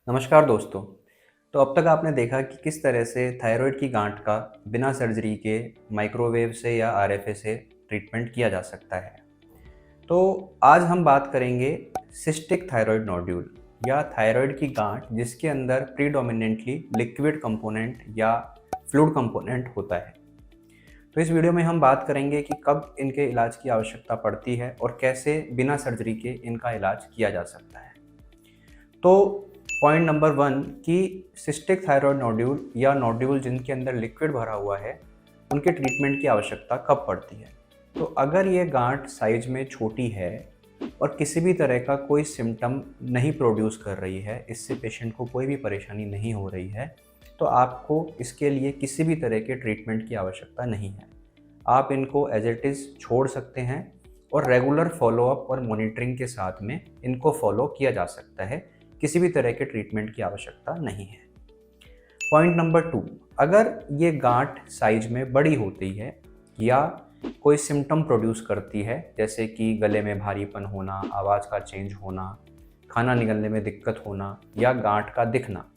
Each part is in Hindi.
नमस्कार दोस्तों। तो अब तक आपने देखा कि किस तरह से थायराइड की गांठ का बिना सर्जरी के माइक्रोवेव से या आरएफए से ट्रीटमेंट किया जा सकता है। तो आज हम बात करेंगे सिस्टिक थायराइड नोड्यूल या थायराइड की गांठ जिसके अंदर प्रीडोमिनेंटली लिक्विड कंपोनेंट या फ्लूइड कंपोनेंट होता है। तो इस वीडियो में हम बात करेंगे कि कब इनके इलाज की आवश्यकता पड़ती है और कैसे बिना सर्जरी के इनका इलाज किया जा सकता है। तो पॉइंट नंबर 1 कि सिस्टिक थायराइड नोड्यूल या नोड्यूल जिनके अंदर लिक्विड भरा हुआ है उनके ट्रीटमेंट की आवश्यकता कब पड़ती है। तो अगर ये गांठ साइज में छोटी है और किसी भी तरह का कोई सिम्टम नहीं प्रोड्यूस कर रही है, इससे पेशेंट को कोई भी परेशानी नहीं हो रही है, तो आपको इसके लिए किसी भी तरह के ट्रीटमेंट की आवश्यकता नहीं है। आप इनको एज इट इज़ छोड़ सकते हैं और रेगुलर फॉलोअप और मॉनिटरिंग के साथ में इनको फॉलो किया जा सकता है। किसी भी तरह के ट्रीटमेंट की आवश्यकता नहीं है। पॉइंट नंबर 2, अगर ये गांठ साइज में बड़ी होती है या कोई सिम्टम प्रोड्यूस करती है, जैसे कि गले में भारीपन होना, आवाज़ का चेंज होना, खाना निगलने में दिक्कत होना या गांठ का दिखना,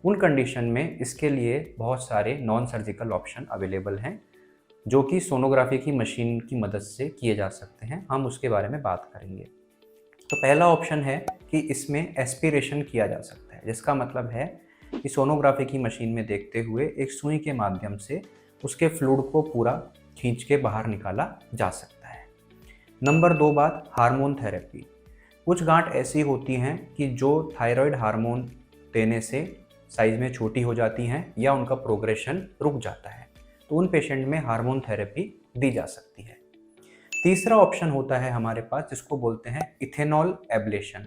उन कंडीशन में इसके लिए बहुत सारे नॉन सर्जिकल ऑप्शन अवेलेबल हैं जो कि सोनोग्राफी की मशीन की मदद से किए जा सकते हैं। हम उसके बारे में बात करेंगे। तो पहला ऑप्शन है कि इसमें एस्पिरेशन किया जा सकता है, जिसका मतलब है कि सोनोग्राफी की मशीन में देखते हुए एक सुई के माध्यम से उसके फ्लूइड को पूरा खींच के बाहर निकाला जा सकता है। नंबर 2 बात, हार्मोन थेरेपी। कुछ गांठ ऐसी होती हैं कि जो थायराइड हार्मोन देने से साइज में छोटी हो जाती हैं या उनका प्रोग्रेशन रुक जाता है, तो उन पेशेंट में हार्मोन थेरेपी दी जा सकती है। तीसरा ऑप्शन होता है हमारे पास जिसको बोलते हैं ethanol ablation.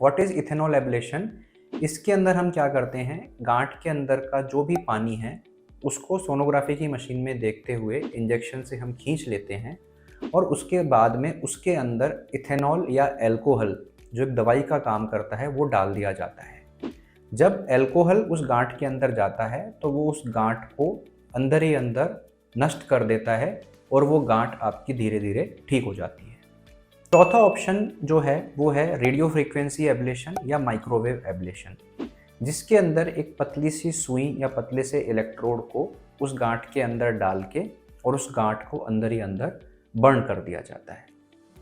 What is ethanol ablation? इसके अंदर हम क्या करते हैं, गांठ के अंदर का जो भी पानी है उसको सोनोग्राफी की मशीन में देखते हुए इंजेक्शन से हम खींच लेते हैं और उसके बाद में उसके अंदर इथेनॉल या अल्कोहल, जो एक दवाई का काम करता है, वो डाल दिया जाता है। जब अल्कोहल उस गांठ के अंदर जाता है तो वो उस गांठ को अंदर ही अंदर नष्ट कर देता है और वो गांठ आपकी धीरे धीरे ठीक हो जाती है। चौथा ऑप्शन जो है वो है रेडियो फ्रीक्वेंसी एब्लेशन या माइक्रोवेव एब्लेशन, जिसके अंदर एक पतली सी सुई या पतले से इलेक्ट्रोड को उस गांठ के अंदर डाल के और उस गांठ को अंदर ही अंदर बर्न कर दिया जाता है।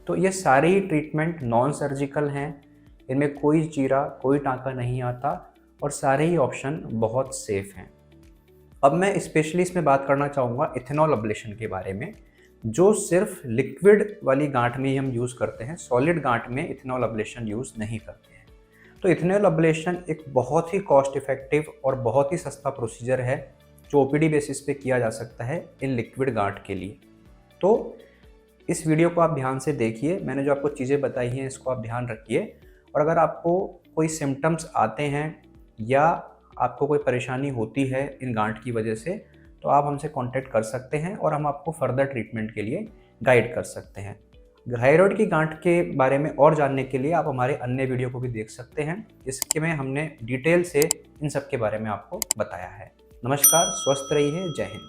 तो ये सारे ही ट्रीटमेंट नॉन सर्जिकल हैं, इनमें कोई चीरा कोई टाँका नहीं आता और सारे ही ऑप्शन बहुत सेफ हैं। अब मैं स्पेशली इसमें बात करना चाहूँगा इथेनॉल एब्लेशन के बारे में, जो सिर्फ लिक्विड वाली गांठ में ही हम यूज़ करते हैं, सॉलिड गांठ में इथेनॉल एब्लेशन यूज़ नहीं करते हैं। तो इथेनॉल एब्लेशन एक बहुत ही कॉस्ट इफेक्टिव और बहुत ही सस्ता प्रोसीजर है जो ओपीडी बेसिस पे किया जा सकता है इन लिक्विड गांठ के लिए। तो इस वीडियो को आप ध्यान से देखिए, मैंने जो आपको चीज़ें बताई हैं इसको आप ध्यान रखिए, और अगर आपको कोई सिम्टम्स आते हैं या आपको कोई परेशानी होती है इन गांठ की वजह से, तो आप हमसे कांटेक्ट कर सकते हैं और हम आपको फर्दर ट्रीटमेंट के लिए गाइड कर सकते हैं। थायराइड की गांठ के बारे में और जानने के लिए आप हमारे अन्य वीडियो को भी देख सकते हैं, जिसमें हमने डिटेल से इन सब के बारे में आपको बताया है। नमस्कार, स्वस्थ रहिए, जय हिंद।